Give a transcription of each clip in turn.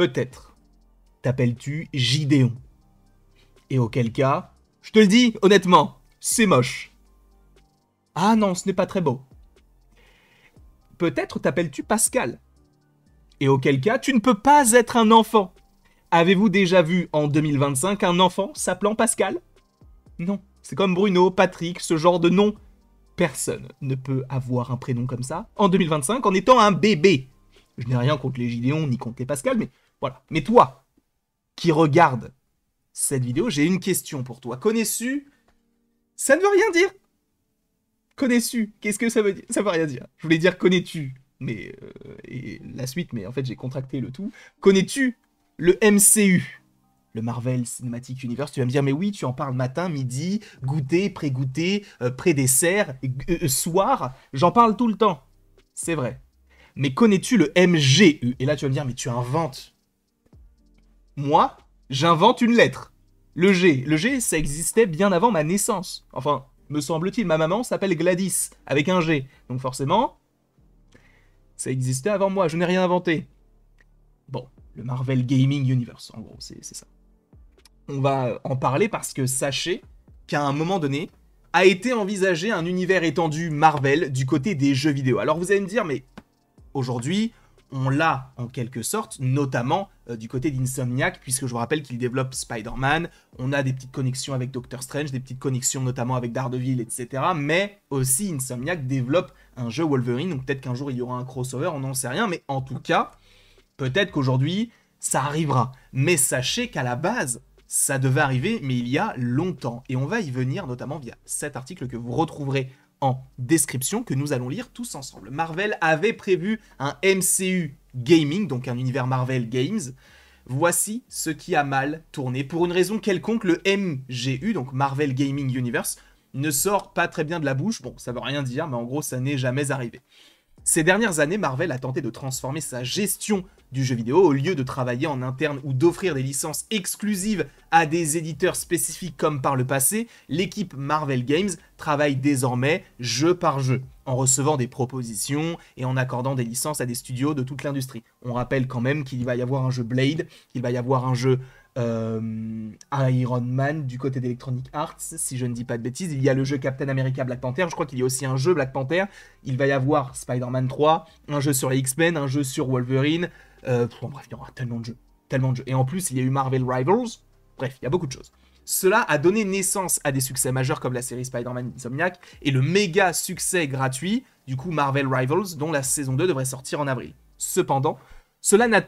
Peut-être t'appelles-tu Gideon. Et auquel cas, je te le dis honnêtement, c'est moche. Ah non, ce n'est pas très beau. Peut-être t'appelles-tu Pascal. Et auquel cas, tu ne peux pas être un enfant. Avez-vous déjà vu en 2025 un enfant s'appelant Pascal? Non, c'est comme Bruno, Patrick, ce genre de nom. Personne ne peut avoir un prénom comme ça en 2025 en étant un bébé. Je n'ai rien contre les Gideon ni contre les Pascal, mais voilà. Mais toi, qui regarde cette vidéo, j'ai une question pour toi. Connais-tu? Ça ne veut rien dire. Connais-tu? Qu'est-ce que ça veut dire? Ça veut rien dire. Je voulais dire connais-tu, mais et la suite, mais en fait j'ai contracté le tout. Connais-tu le MCU? Le Marvel Cinematic Universe, tu vas me dire, mais oui, tu en parles matin, midi, goûter, pré-goûter, pré-dessert, soir, j'en parle tout le temps. C'est vrai. Mais connais-tu le MGU? Et là, tu vas me dire, mais tu inventes. Moi, j'invente une lettre. Le G, ça existait bien avant ma naissance. Enfin, me semble-t-il, ma maman s'appelle Gladys, avec un G. Donc forcément, ça existait avant moi, je n'ai rien inventé. Bon, le Marvel Gaming Universe, en gros, c'est ça. On va en parler parce que sachez qu'à un moment donné, a été envisagé un univers étendu Marvel du côté des jeux vidéo. Alors vous allez me dire, mais aujourd'hui, on l'a en quelque sorte, notamment du côté d'Insomniac, puisque je vous rappelle qu'il développe Spider-Man, on a des petites connexions avec Doctor Strange, des petites connexions notamment avec Daredevil, etc. Mais aussi Insomniac développe un jeu Wolverine, donc peut-être qu'un jour il y aura un crossover, on n'en sait rien, mais en tout cas, peut-être qu'aujourd'hui, ça arrivera. Mais sachez qu'à la base, ça devait arriver, mais il y a longtemps. Et on va y venir, notamment via cet article que vous retrouverez en description, que nous allons lire tous ensemble. Marvel avait prévu un MCU Gaming, donc un univers Marvel Games. Voici ce qui a mal tourné. Pour une raison quelconque, le MGU, donc Marvel Gaming Universe, ne sort pas très bien de la bouche. Bon, ça veut rien dire, mais en gros, ça n'est jamais arrivé. Ces dernières années, Marvel a tenté de transformer sa gestion du jeu vidéo au lieu de travailler en interne ou d'offrir des licences exclusives à des éditeurs spécifiques comme par le passé. L'équipe Marvel Games travaille désormais jeu par jeu, en recevant des propositions et en accordant des licences à des studios de toute l'industrie. On rappelle quand même qu'il va y avoir un jeu Blade, qu'il va y avoir un jeu Iron Man du côté d'Electronic Arts, si je ne dis pas de bêtises. Il y a le jeu Captain America Black Panther, je crois qu'il y a aussi un jeu Black Panther. Il va y avoir Spider-Man 3, un jeu sur les X-Men, un jeu sur Wolverine. Bref, il y aura tellement de jeux. Tellement de jeux. Et en plus, il y a eu Marvel Rivals. Bref, il y a beaucoup de choses. Cela a donné naissance à des succès majeurs comme la série Spider-Man Insomniac et le méga succès gratuit, du coup Marvel Rivals, dont la saison 2 devrait sortir en avril. Cependant, cela n'a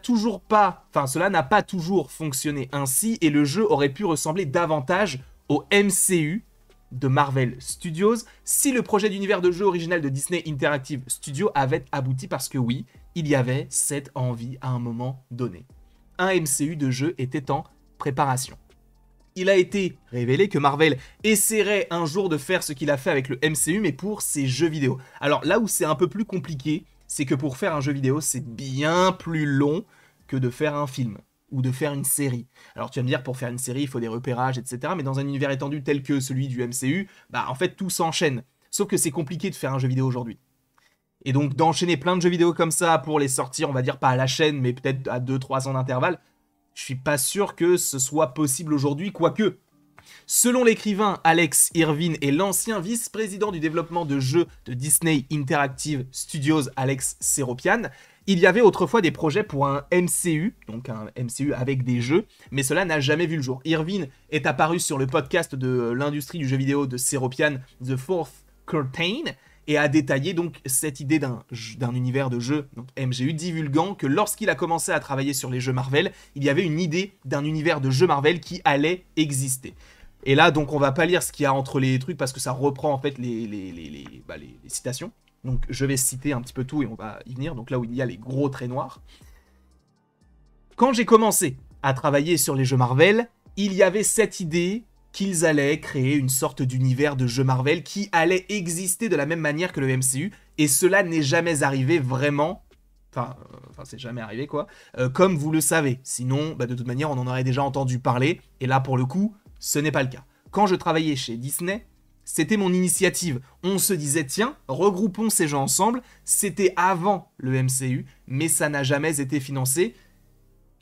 pas toujours fonctionné ainsi et le jeu aurait pu ressembler davantage au MCU de Marvel Studios si le projet d'univers de jeu original de Disney Interactive Studios avait abouti, parce que oui, il y avait cette envie à un moment donné. Un MCU de jeu était en préparation. Il a été révélé que Marvel essaierait un jour de faire ce qu'il a fait avec le MCU, mais pour ses jeux vidéo. Alors là où c'est un peu plus compliqué, c'est que pour faire un jeu vidéo, c'est bien plus long que de faire un film ou de faire une série. Alors tu vas me dire, pour faire une série, il faut des repérages, etc. Mais dans un univers étendu tel que celui du MCU, bah en fait tout s'enchaîne. Sauf que c'est compliqué de faire un jeu vidéo aujourd'hui. Et donc d'enchaîner plein de jeux vidéo comme ça pour les sortir, on va dire pas à la chaîne, mais peut-être à 2-3 ans d'intervalle, je suis pas sûr que ce soit possible aujourd'hui, quoique. Selon l'écrivain Alex Irvine et l'ancien vice-président du développement de jeux de Disney Interactive Studios, Alex Seropian, il y avait autrefois des projets pour un MCU, donc un MCU avec des jeux, mais cela n'a jamais vu le jour. Irvine est apparu sur le podcast de l'industrie du jeu vidéo de Seropian, The Fourth Curtain, et a détaillé donc cette idée d'un univers de jeu, donc MGU, divulguant que lorsqu'il a commencé à travailler sur les jeux Marvel, il y avait une idée d'un univers de jeux Marvel qui allait exister. Et là, donc, on va pas lire ce qu'il y a entre les trucs parce que ça reprend en fait les citations. Donc, je vais citer un petit peu tout et on va y venir. Donc là où il y a les gros traits noirs. Quand j'ai commencé à travailler sur les jeux Marvel, il y avait cette idée qu'ils allaient créer une sorte d'univers de jeux Marvel qui allait exister de la même manière que le MCU, et cela n'est jamais arrivé vraiment, enfin c'est jamais arrivé quoi, comme vous le savez. Sinon, de toute manière, on en aurait déjà entendu parler, et là pour le coup, ce n'est pas le cas. Quand je travaillais chez Disney, c'était mon initiative. On se disait, tiens, regroupons ces gens ensemble, c'était avant le MCU, mais ça n'a jamais été financé.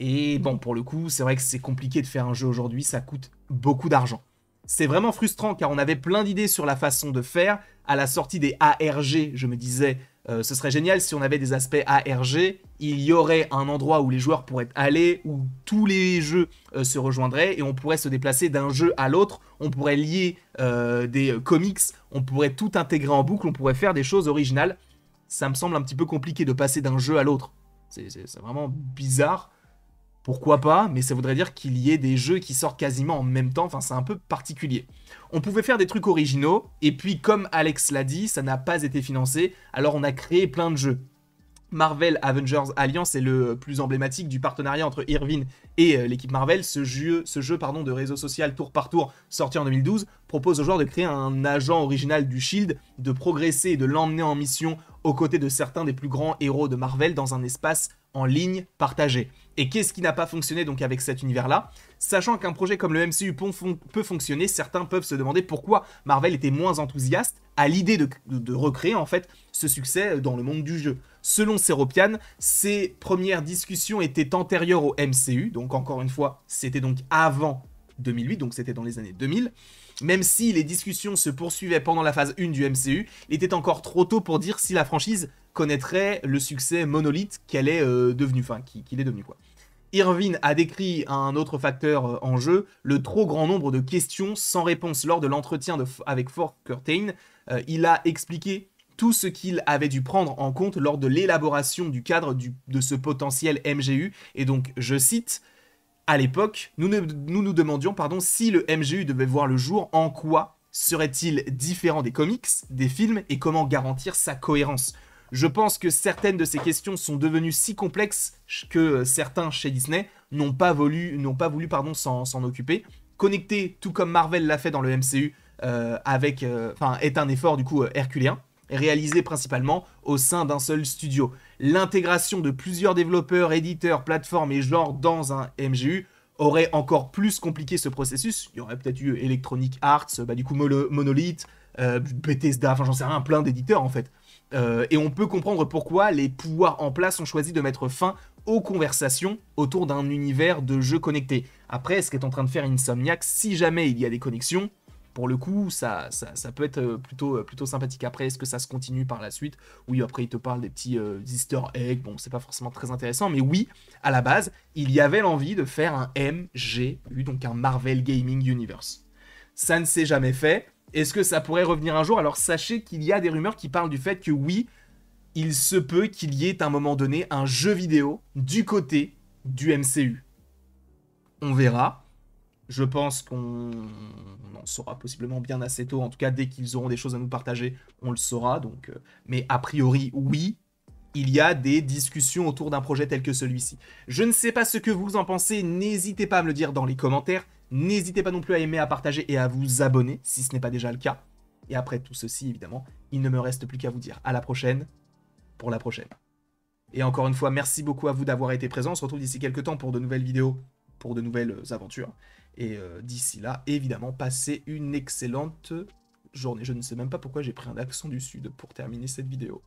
Et bon, pour le coup, c'est vrai que c'est compliqué de faire un jeu aujourd'hui, ça coûte beaucoup d'argent. C'est vraiment frustrant car on avait plein d'idées sur la façon de faire. À la sortie des ARG, je me disais, ce serait génial si on avait des aspects ARG. Il y aurait un endroit où les joueurs pourraient aller, où tous les jeux se rejoindraient et on pourrait se déplacer d'un jeu à l'autre. On pourrait lier des comics, on pourrait tout intégrer en boucle, on pourrait faire des choses originales. Ça me semble un petit peu compliqué de passer d'un jeu à l'autre. C'est vraiment bizarre. Pourquoi pas, mais ça voudrait dire qu'il y ait des jeux qui sortent quasiment en même temps, enfin c'est un peu particulier. On pouvait faire des trucs originaux, et puis comme Alex l'a dit, ça n'a pas été financé, alors on a créé plein de jeux. Marvel Avengers Alliance est le plus emblématique du partenariat entre Irvine et l'équipe Marvel. Ce jeu de réseau social tour par tour, sorti en 2012, propose aux joueurs de créer un agent original du Shield, de progresser et de l'emmener en mission aux côtés de certains des plus grands héros de Marvel dans un espace en ligne partagé. Et qu'est-ce qui n'a pas fonctionné donc avec cet univers-là? Sachant qu'un projet comme le MCU peut fonctionner, certains peuvent se demander pourquoi Marvel était moins enthousiaste à l'idée de recréer en fait ce succès dans le monde du jeu. Selon Seropian, ces premières discussions étaient antérieures au MCU, donc encore une fois, c'était donc avant 2008, donc c'était dans les années 2000. Même si les discussions se poursuivaient pendant la phase 1 du MCU, il était encore trop tôt pour dire si la franchise connaîtrait le succès monolithe qu'elle est devenue, enfin qu'il est devenu quoi. Irvine a décrit un autre facteur en jeu, le trop grand nombre de questions sans réponse lors de l'entretien avec Fort Curtain. Il a expliqué tout ce qu'il avait dû prendre en compte lors de l'élaboration du cadre de ce potentiel MGU. Et donc, je cite, à l'époque, nous nous demandions si le MGU devait voir le jour, en quoi serait-il différent des comics, des films, et comment garantir sa cohérence. Je pense que certaines de ces questions sont devenues si complexes que certains chez Disney n'ont pas voulu s'en occuper. Connecter, tout comme Marvel l'a fait dans le MCU, est un effort du coup herculéen, réalisé principalement au sein d'un seul studio. L'intégration de plusieurs développeurs, éditeurs, plateformes et genres dans un MGU aurait encore plus compliqué ce processus. Il y aurait peut-être eu Electronic Arts, du coup Monolith, Bethesda, enfin j'en sais rien, plein d'éditeurs en fait. Et on peut comprendre pourquoi les pouvoirs en place ont choisi de mettre fin aux conversations autour d'un univers de jeux connectés. Après, ce qu'est en train de faire Insomniac, si jamais il y a des connexions, pour le coup, ça peut être plutôt sympathique. Après, est-ce que ça se continue par la suite? Oui, après, il te parle des petits easter eggs. Bon, c'est pas forcément très intéressant, mais oui, à la base, il y avait l'envie de faire un MGU, donc un Marvel Gaming Universe. Ça ne s'est jamais fait. Est-ce que ça pourrait revenir un jour? Alors, sachez qu'il y a des rumeurs qui parlent du fait que oui, il se peut qu'il y ait à un moment donné un jeu vidéo du côté du MCU. On verra. Je pense qu'on en saura possiblement bien assez tôt. En tout cas, dès qu'ils auront des choses à nous partager, on le saura. Donc, mais a priori, oui, il y a des discussions autour d'un projet tel que celui-ci. Je ne sais pas ce que vous en pensez. N'hésitez pas à me le dire dans les commentaires. N'hésitez pas non plus à aimer, à partager et à vous abonner si ce n'est pas déjà le cas. Et après tout ceci, évidemment, il ne me reste plus qu'à vous dire à la prochaine pour la prochaine. Et encore une fois, merci beaucoup à vous d'avoir été présents. On se retrouve d'ici quelques temps pour de nouvelles vidéos, pour de nouvelles aventures. Et d'ici là, évidemment, passez une excellente journée. Je ne sais même pas pourquoi j'ai pris un accent du sud pour terminer cette vidéo.